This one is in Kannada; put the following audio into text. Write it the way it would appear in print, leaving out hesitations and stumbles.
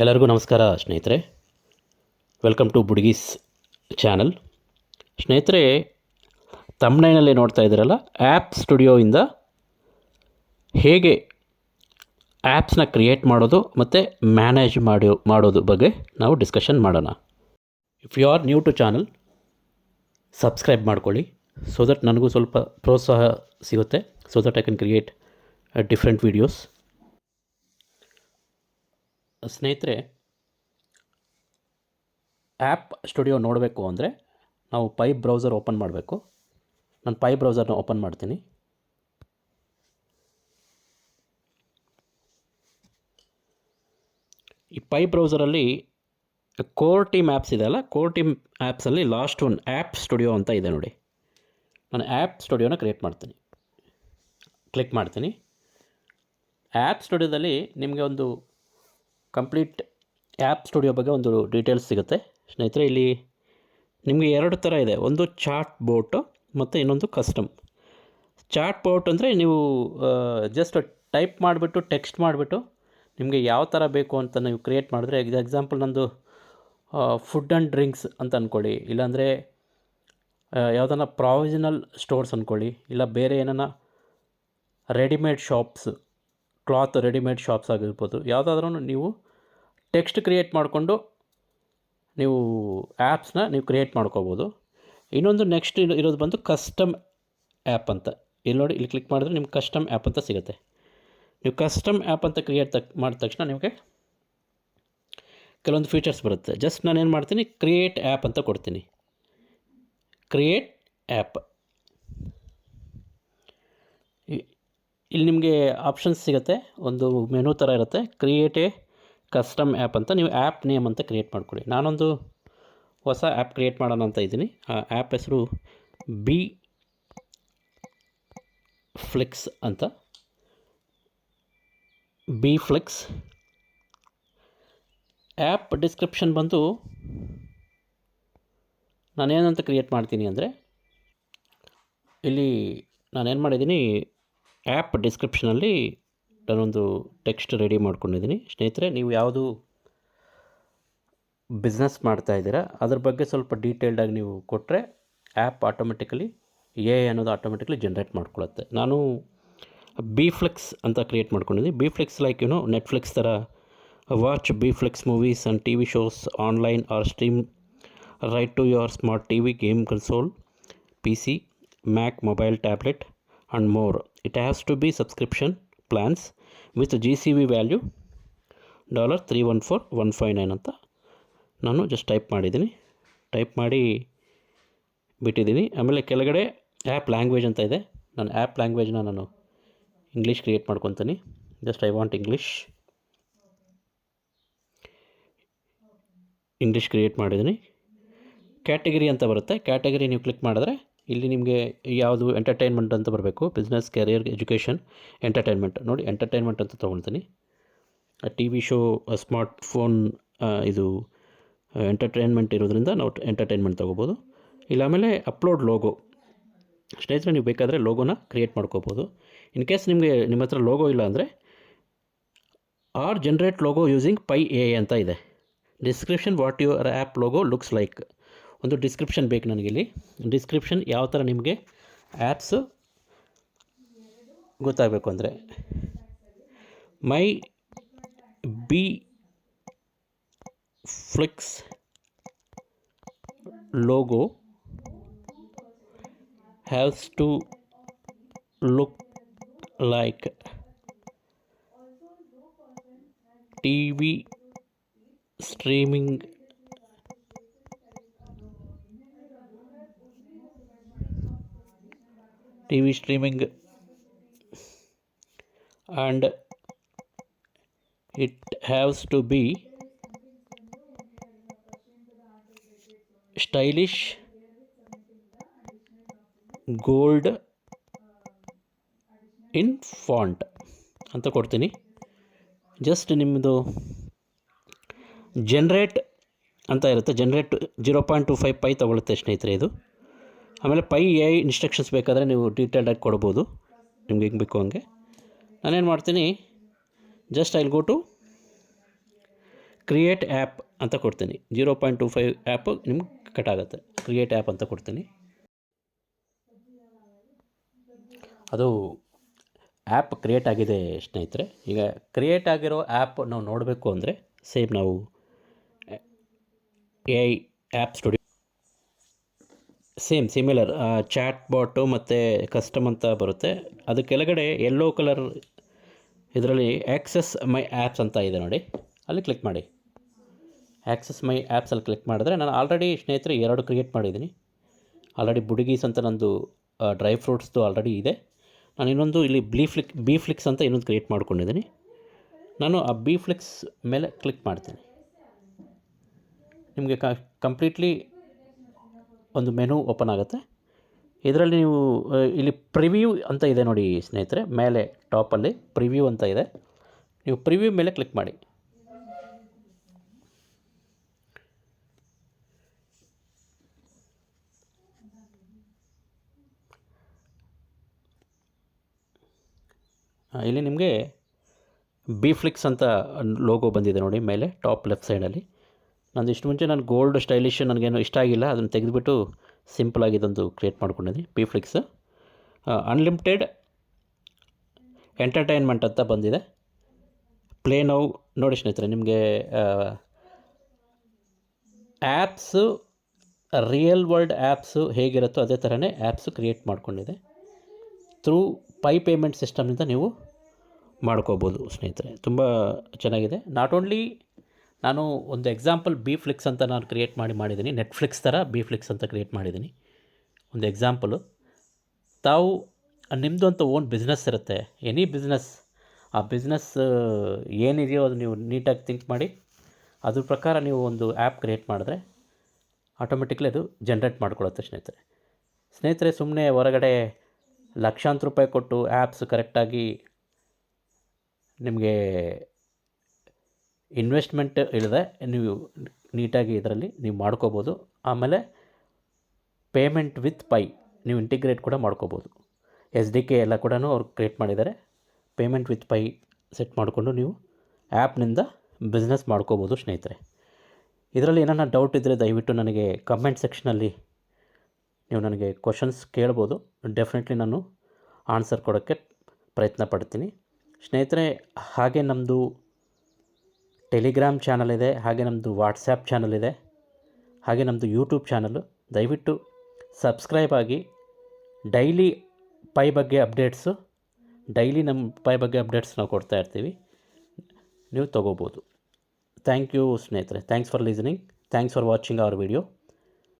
ಎಲ್ಲರಿಗೂ ನಮಸ್ಕಾರ ಸ್ನೇಹಿತರೆ. Welcome to budgies channel. ಸ್ನೇಹಿತರೆ, ತಮ್ನೈನಲ್ಲಿ ನೋಡ್ತಾ ಇದ್ದೀರಲ್ಲ, ಆ್ಯಪ್ ಸ್ಟುಡಿಯೋಯಿಂದ ಹೇಗೆ ಆ್ಯಪ್ಸ್ನ ಕ್ರಿಯೇಟ್ ಮಾಡೋದು ಮತ್ತು ಮ್ಯಾನೇಜ್ ಮಾಡೋದು ಬಗ್ಗೆ ನಾವು ಡಿಸ್ಕಷನ್ ಮಾಡೋಣ. If you are new to channel, subscribe ಮಾಡ್ಕೊಳ್ಳಿ, ಸೊ ದಟ್ ನನಗೂ ಸ್ವಲ್ಪ ಪ್ರೋತ್ಸಾಹ ಸಿಗುತ್ತೆ, so that I can create different videos. ಸ್ನೇಹಿತರೆ, ಆ್ಯಪ್ ಸ್ಟುಡಿಯೋ ನೋಡಬೇಕು ಅಂದರೆ ನಾವು ಪೈ ಬ್ರೌಸರ್ ಓಪನ್ ಮಾಡಬೇಕು. ನಾನು ಪೈ ಬ್ರೌಸರ್ನ ಓಪನ್ ಮಾಡ್ತೀನಿ. ಈ ಪೈ ಬ್ರೌಸರಲ್ಲಿ ಕೋರ್ ಟೀಮ್ ಆ್ಯಪ್ಸ್ ಇದೆಯಲ್ಲ, ಕೋರ್ ಟೀಮ್ ಆ್ಯಪ್ಸಲ್ಲಿ ಲಾಸ್ಟ್ ಒನ್ ಆ್ಯಪ್ ಸ್ಟುಡಿಯೋ ಅಂತ ಇದೆ ನೋಡಿ. ನಾನು ಆ್ಯಪ್ ಸ್ಟುಡಿಯೋನ ಕ್ರಿಯೇಟ್ ಮಾಡ್ತೀನಿ, ಕ್ಲಿಕ್ ಮಾಡ್ತೀನಿ. ಆ್ಯಪ್ ಸ್ಟುಡಿಯೋದಲ್ಲಿ ನಿಮಗೆ ಒಂದು ಕಂಪ್ಲೀಟ್ ಆ್ಯಪ್ ಸ್ಟುಡಿಯೋ ಬಗ್ಗೆ ಒಂದು ಡೀಟೇಲ್ಸ್ ಸಿಗುತ್ತೆ. ಸ್ನೇಹಿತರೆ, ಇಲ್ಲಿ ನಿಮಗೆ ಎರಡು ಥರ ಇದೆ. ಒಂದು ಚಾಟ್ ಬೋಟು ಮತ್ತು ಇನ್ನೊಂದು ಕಸ್ಟಮ್. ಚಾಟ್ ಬೋಟ್ ಅಂದರೆ ನೀವು ಜಸ್ಟ್ ಟೈಪ್ ಮಾಡಿಬಿಟ್ಟು ಟೆಕ್ಸ್ಟ್ ಮಾಡಿಬಿಟ್ಟು ನಿಮಗೆ ಯಾವ ಥರ ಬೇಕು ಅಂತ ನೀವು ಕ್ರಿಯೇಟ್ ಮಾಡಿದ್ರೆ, ಎಕ್ಸಾಂಪಲ್ ನಂದು ಫುಡ್ ಆ್ಯಂಡ್ ಡ್ರಿಂಕ್ಸ್ ಅಂತ ಅಂದ್ಕೊಳ್ಳಿ, ಇಲ್ಲಾಂದರೆ ಯಾವುದನ್ನ ಪ್ರಾವಿಷನಲ್ ಸ್ಟೋರ್ಸ್ ಅಂದ್ಕೊಳ್ಳಿ, ಇಲ್ಲ ಬೇರೆ ಏನಾನ readymade shops, cloth readymade shops ಆಗಿರ್ಬೋದು, ಯಾವುದಾದ್ರೂ ನೀವು ಟೆಕ್ಸ್ಟ್ ಕ್ರಿಯೇಟ್ ಮಾಡಿಕೊಂಡು ನೀವು ಆ್ಯಪ್ಸ್ನ ನೀವು ಕ್ರಿಯೇಟ್ ಮಾಡ್ಕೋಬೋದು. ಇನ್ನೊಂದು ನೆಕ್ಸ್ಟ್ ಇರೋದು ಬಂದು ಕಸ್ಟಮ್ ಆ್ಯಪ್ ಅಂತ. ಇಲ್ಲಿ ನೋಡಿ, ಇಲ್ಲಿ ಕ್ಲಿಕ್ ಮಾಡಿದ್ರೆ ನಿಮ್ಗೆ ಕಸ್ಟಮ್ ಆ್ಯಪ್ ಅಂತ ಸಿಗುತ್ತೆ. ನೀವು ಕಸ್ಟಮ್ ಆ್ಯಪ್ ಅಂತ ಕ್ರಿಯೇಟ್ ಮಾಡಿದ ತಕ್ಷಣ ನಿಮಗೆ ಕೆಲವೊಂದು ಫೀಚರ್ಸ್ ಬರುತ್ತೆ. ಜಸ್ಟ್ ನಾನು ಏನು ಮಾಡ್ತೀನಿ, ಕ್ರಿಯೇಟ್ ಆ್ಯಪ್ ಅಂತ ಕೊಡ್ತೀನಿ. ಕ್ರಿಯೇಟ್ ಆ್ಯಪ್, ಇಲ್ಲಿ ನಿಮಗೆ ಆಪ್ಷನ್ಸ್ ಸಿಗುತ್ತೆ. ಒಂದು ಮೆನು ಥರ ಇರುತ್ತೆ. ಕ್ರಿಯೇಟ್ ಎ ಕಸ್ಟಮ್ ಆ್ಯಪ್ ಅಂತ ನೀವು ಆ್ಯಪ್ ನೇಮ್ ಅಂತ ಕ್ರಿಯೇಟ್ ಮಾಡ್ಕೊಳ್ಳಿ. ನಾನೊಂದು ಹೊಸ ಆ್ಯಪ್ ಕ್ರಿಯೇಟ್ ಮಾಡೋಣ ಅಂತ ಇದ್ದೀನಿ. ಆ ಆ್ಯಪ್ ಹೆಸರು ಬಿ ಫ್ಲೆಕ್ಸ್ ಅಂತ. ಬಿ ಫ್ಲೆಕ್ಸ್ ಆ್ಯಪ್ ಡಿಸ್ಕ್ರಿಪ್ಷನ್ ಬಂದು ನಾನೇನಂತ ಕ್ರಿಯೇಟ್ ಮಾಡ್ತೀನಿ ಅಂದರೆ, ಇಲ್ಲಿ ನಾನೇನು ಮಾಡಿದ್ದೀನಿ, ಆ್ಯಪ್ ಡಿಸ್ಕ್ರಿಪ್ಷನಲ್ಲಿ ನಾನೊಂದು ಟೆಕ್ಸ್ಟ್ ರೆಡಿ ಮಾಡ್ಕೊಂಡಿದ್ದೀನಿ. ಸ್ನೇಹಿತರೆ, ನೀವು ಯಾವುದು ಬಿಸ್ನೆಸ್ ಮಾಡ್ತಾಯಿದ್ದೀರಾ ಅದ್ರ ಬಗ್ಗೆ ಸ್ವಲ್ಪ ಡೀಟೇಲ್ಡಾಗಿ ನೀವು ಕೊಟ್ಟರೆ ಆ್ಯಪ್ ಆಟೋಮೆಟಿಕಲಿ ಅನ್ನೋದು ಆಟೋಮೆಟಿಕಲಿ ಜನ್ರೇಟ್ ಮಾಡ್ಕೊಳ್ಳುತ್ತೆ. ನಾನು ಬಿ ಫ್ಲೆಕ್ಸ್ ಅಂತ ಕ್ರಿಯೇಟ್ ಮಾಡ್ಕೊಂಡಿದ್ದೀನಿ. ಬಿ ಫ್ಲೆಕ್ಸ್ ಲೈಕ್ ನೆಟ್ಫ್ಲಿಕ್ಸ್ ಥರ watch B flex movies and T V shows online or stream right to your smart T V, game console, P C, Mac, mobile, tablet and more. It has to be subscription plans with GCV value $314,159 ಅಂತ ನಾನು ಜಸ್ಟ್ ಟೈಪ್ ಮಾಡಿದ್ದೀನಿ. ಟೈಪ್ ಮಾಡಿ ಬಿಟ್ಟಿದ್ದೀನಿ. ಆಮೇಲೆ ಕೆಳಗಡೆ ಆ್ಯಪ್ ಲ್ಯಾಂಗ್ವೇಜ್ ಅಂತ ಇದೆ. ನಾನು ಆ್ಯಪ್ ಲ್ಯಾಂಗ್ವೇಜ್ನ ನಾನು ಇಂಗ್ಲೀಷ್ ಕ್ರಿಯೇಟ್ ಮಾಡ್ಕೊತೀನಿ. Just I want English create ಮಾಡಿದ್ದೀನಿ. ಕ್ಯಾಟಗರಿ ಅಂತ ಬರುತ್ತೆ. ಕ್ಯಾಟಗರಿ ನೀವು ಕ್ಲಿಕ್ ಮಾಡಿದ್ರೆ ಇಲ್ಲಿ ನಿಮಗೆ ಯಾವುದು ಎಂಟರ್ಟೈನ್ಮೆಂಟ್ ಅಂತ ಬರಬೇಕು. Business, career, education, entertainment. ನೋಡಿ, ಎಂಟರ್ಟೈನ್ಮೆಂಟ್ ಅಂತ ತೊಗೊಳ್ತೀನಿ. T V show, smart phone, ಇದು ಎಂಟರ್ಟೈನ್ಮೆಂಟ್ ಇರೋದ್ರಿಂದ ನಾವು ಎಂಟರ್ಟೈನ್ಮೆಂಟ್ ತೊಗೋಬೋದು. ಇಲ್ಲ ಆಮೇಲೆ ಅಪ್ಲೋಡ್ ಲೋಗೋ. ಸ್ನೇಹಿತರೆ, ನೀವು ಬೇಕಾದರೆ ಲೋಗೋನ ಕ್ರಿಯೇಟ್ ಮಾಡ್ಕೋಬೋದು. ಇನ್ ಕೇಸ್ ನಿಮ್ಮ ಹತ್ರ ಲೋಗೋ ಇಲ್ಲ ಅಂದರೆ ಆರ್ ಜನ್ರೇಟ್ ಲೋಗೋ ಯೂಸಿಂಗ್ ಪೈ ಎ ಅಂತ ಇದೆ. Description what your app logo looks like. ಒಂದು ಡಿಸ್ಕ್ರಿಪ್ಷನ್ ಬೇಕು ನನಗಿಲ್ಲಿ. ಡಿಸ್ಕ್ರಿಪ್ಷನ್ ಯಾವ ಥರ ನಿಮಗೆ ಆ್ಯಪ್ಸು ಗೊತ್ತಾಗಬೇಕು ಅಂದರೆ, my B flex logo has to look like TV streaming and it has to be stylish, gold in font ಅಂತ ಕೊಡ್ತೀನಿ. ಜಸ್ಟ್ ನಿಮ್ಮದು ಜನ್ರೇಟ್ ಅಂತ ಇರುತ್ತೆ. ಜನ್ರೇಟ್ 0.25 ಪೈ ತೊಗೊಳುತ್ತೆ ಸ್ನೇಹಿತರೆ ಇದು. ಆಮೇಲೆ ಪೈ ಎ ಇನ್ಸ್ಟ್ರಕ್ಷನ್ಸ್ ಬೇಕಾದರೆ ನೀವು ಡೀಟೇಲ್ಡಾಗಿ ಕೊಡ್ಬೋದು, ನಿಮ್ಗೆ ಹೆಂಗೆ ಬೇಕು ಹಂಗೆ. ನಾನೇನು ಮಾಡ್ತೀನಿ, just I will go to create app ಅಂತ ಕೊಡ್ತೀನಿ. 0.25 ಆ್ಯಪು ನಿಮ್ಗೆ ಕಟ್ ಆಗುತ್ತೆ. ಕ್ರಿಯೇಟ್ ಆ್ಯಪ್ ಅಂತ ಕೊಡ್ತೀನಿ. ಅದು ಆ್ಯಪ್ ಕ್ರಿಯೇಟ್ ಆಗಿದೆ ಸ್ನೇಹಿತರೆ. ಈಗ ಕ್ರಿಯೇಟ್ ಆಗಿರೋ ಆ್ಯಪ್ ನಾವು ನೋಡಬೇಕು ಅಂದರೆ ಸೇಮ್ ನಾವು AI app studio same similar chat bot ಮತ್ತು ಕಸ್ಟಮ್ ಅಂತ ಬರುತ್ತೆ. ಅದು ಕೆಳಗಡೆ ಯೆಲ್ಲೋ ಕಲರ್ ಇದರಲ್ಲಿ ಆ್ಯಕ್ಸಸ್ ಮೈ ಆ್ಯಪ್ಸ್ ಅಂತ ಇದೆ ನೋಡಿ, ಅಲ್ಲಿ ಕ್ಲಿಕ್ ಮಾಡಿ. ಆ್ಯಕ್ಸಸ್ ಮೈ ಆ್ಯಪ್ಸಲ್ಲಿ ಕ್ಲಿಕ್ ಮಾಡಿದ್ರೆ ನಾನು ಆಲ್ರೆಡಿ ಸ್ನೇಹಿತರೆ 2 ಕ್ರಿಯೇಟ್ ಮಾಡಿದ್ದೀನಿ. ಆಲ್ರೆಡಿ ಬುಡುಗೀಸ್ ಅಂತ ನಂದು ಡ್ರೈ ಫ್ರೂಟ್ಸ್ದು ಆಲ್ರೆಡಿ ಇದೆ. ನಾನು ಇನ್ನೊಂದು ಇಲ್ಲಿ ಬಿ ಫ್ಲಿಕ್ಸ್ ಅಂತ ಇನ್ನೊಂದು ಕ್ರಿಯೇಟ್ ಮಾಡ್ಕೊಂಡಿದ್ದೀನಿ. ನಾನು ಆ ಬಿ ಫ್ಲಿಕ್ಸ್ ಮೇಲೆ ಕ್ಲಿಕ್ ಮಾಡ್ತೀನಿ. ನಿಮಗೆ ಕಂಪ್ಲೀಟ್ಲಿ ಒಂದು ಮೆನು ಓಪನ್ ಆಗುತ್ತೆ. ಇದರಲ್ಲಿ ನೀವು ಇಲ್ಲಿ ಪ್ರಿವ್ಯೂ ಅಂತ ಇದೆ ನೋಡಿ ಸ್ನೇಹಿತರೆ, ಮೇಲೆ ಟಾಪಲ್ಲಿ ಪ್ರಿವ್ಯೂ ಅಂತ ಇದೆ. ನೀವು ಪ್ರಿವ್ಯೂ ಮೇಲೆ ಕ್ಲಿಕ್ ಮಾಡಿ. ಇಲ್ಲಿ ನಿಮಗೆ ಬಿ ಫ್ಲಿಕ್ಸ್ ಅಂತ ಲೋಗೋ ಬಂದಿದೆ ನೋಡಿ ಮೇಲೆ ಟಾಪ್ ಲೆಫ್ಟ್ ಸೈಡಲ್ಲಿ. ನಂದು ಇಷ್ಟು ಮುಂಚೆ ನಾನು ಗೋಲ್ಡ್ ಸ್ಟೈಲಿಶ್ ನನಗೇನು ಇಷ್ಟ ಆಗಿಲ್ಲ, ಅದನ್ನು ತೆಗೆದುಬಿಟ್ಟು ಸಿಂಪಲಾಗಿ ಇದೊಂದು ಕ್ರಿಯೇಟ್ ಮಾಡ್ಕೊಂಡಿದ್ದೀನಿ. ಬಿ ಫ್ಲಿಕ್ಸ್ ಅನ್ಲಿಮಿಟೆಡ್ ಎಂಟರ್ಟೈನ್ಮೆಂಟ್ ಅಂತ ಬಂದಿದೆ. ಪ್ಲೇ ನೌ ನೋಡಿ ಸ್ನೇಹಿತರೆ, ನಿಮಗೆ ಆ್ಯಪ್ಸು ರಿಯಲ್ ವರ್ಲ್ಡ್ ಆ್ಯಪ್ಸು ಹೇಗಿರುತ್ತೋ ಅದೇ ಥರನೇ ಆ್ಯಪ್ಸು ಕ್ರಿಯೇಟ್ ಮಾಡ್ಕೊಂಡಿದೆ. ಥ್ರೂ ಪೇಮೆಂಟ್ ಸಿಸ್ಟಮ್ನಿಂದ ನೀವು ಮಾಡ್ಕೋಬೋದು ಸ್ನೇಹಿತರೆ. ತುಂಬ ಚೆನ್ನಾಗಿದೆ. ನಾಟ್ ಓನ್ಲಿ ನಾನು ಒಂದು ಎಕ್ಸಾಂಪಲ್ ಬಿ ಫ್ಲಿಕ್ಸ್ ಅಂತ ನಾನು ಕ್ರಿಯೇಟ್ ಮಾಡಿದ್ದೀನಿ. ನೆಟ್ಫ್ಲಿಕ್ಸ್ ಥರ ಬಿ ಫ್ಲಿಕ್ಸ್ ಅಂತ ಕ್ರಿಯೇಟ್ ಮಾಡಿದ್ದೀನಿ. ಒಂದು ಎಕ್ಸಾಂಪಲು, ತಾವು ನಿಮ್ಮದು ಅಂತ ಓನ್ ಬಿಸ್ನೆಸ್ ಇರುತ್ತೆ, ಎನಿ ಬಿಸ್ನೆಸ್, ಆ ಬಿಸ್ನೆಸ್ ಏನಿದೆಯೋ ಅದು ನೀವು ನೀಟಾಗಿ ಥಿಂಕ್ ಮಾಡಿ ಅದ್ರ ಪ್ರಕಾರ ನೀವು ಒಂದು ಆ್ಯಪ್ ಕ್ರಿಯೇಟ್ ಮಾಡಿದ್ರೆ ಆಟೋಮೆಟಿಕ್ಲಿ ಅದು ಜನ್ರೇಟ್ ಮಾಡ್ಕೊಳುತ್ತೆ ಸ್ನೇಹಿತರೆ. ಸುಮ್ಮನೆ ಹೊರಗಡೆ ಲಕ್ಷಾಂತರ ರೂಪಾಯಿ ಕೊಟ್ಟು ಆ್ಯಪ್ಸ್ ಕರೆಕ್ಟಾಗಿ ನಿಮಗೆ ಇನ್ವೆಸ್ಟ್ಮೆಂಟ್ ಇಲ್ಲದೆ ನೀವು ನೀಟಾಗಿ ಇದರಲ್ಲಿ ನೀವು ಮಾಡ್ಕೋಬೋದು. ಆಮೇಲೆ ಪೇಮೆಂಟ್ ವಿತ್ ನೀವು ಇಂಟಿಗ್ರೇಟ್ ಕೂಡ ಮಾಡ್ಕೋಬೋದು. SDK ಎಲ್ಲ ಕೂಡ ಅವ್ರು ಕ್ರಿಯೇಟ್ ಮಾಡಿದ್ದಾರೆ. ಪೇಮೆಂಟ್ ವಿತ್ ಸೆಟ್ ಮಾಡಿಕೊಂಡು ನೀವು ಆ್ಯಪ್ನಿಂದ ಬಿಸ್ನೆಸ್ ಮಾಡ್ಕೋಬೋದು ಸ್ನೇಹಿತರೆ. ಇದರಲ್ಲಿ ಏನಾರ ಡೌಟ್ ಇದ್ದರೆ ದಯವಿಟ್ಟು ನನಗೆ ಕಮೆಂಟ್ ಸೆಕ್ಷನಲ್ಲಿ ನೀವು ನನಗೆ ಕ್ವಶನ್ಸ್ ಕೇಳ್ಬೋದು. ಡೆಫಿನೆಟ್ಲಿ ನಾನು ಆನ್ಸರ್ ಕೊಡೋಕ್ಕೆ ಪ್ರಯತ್ನ ಪಡ್ತೀನಿ ಸ್ನೇಹಿತರೆ. ಹಾಗೆ ನಮ್ಮದು ಟೆಲಿಗ್ರಾಮ್ ಚಾನಲ್ ಇದೆ, ಹಾಗೆ ನಮ್ಮದು ವಾಟ್ಸ್ಯಾಪ್ ಚಾನಲ್ ಇದೆ, ಹಾಗೆ ನಮ್ಮದು ಯೂಟ್ಯೂಬ್ ಚಾನಲ್ಲು. ದಯವಿಟ್ಟು ಸಬ್ಸ್ಕ್ರೈಬ್ ಆಗಿ. ಡೈಲಿ ಬಗ್ಗೆ ಅಪ್ಡೇಟ್ಸು, ನಮ್ಮ ಬಗ್ಗೆ ಅಪ್ಡೇಟ್ಸ್ ನಾವು ಕೊಡ್ತಾ ಇರ್ತೀವಿ, ನೀವು ತೊಗೋಬೋದು. ಥ್ಯಾಂಕ್ ಯು ಸ್ನೇಹಿತರೆ. Thanks for listening. Thanks for watching our video.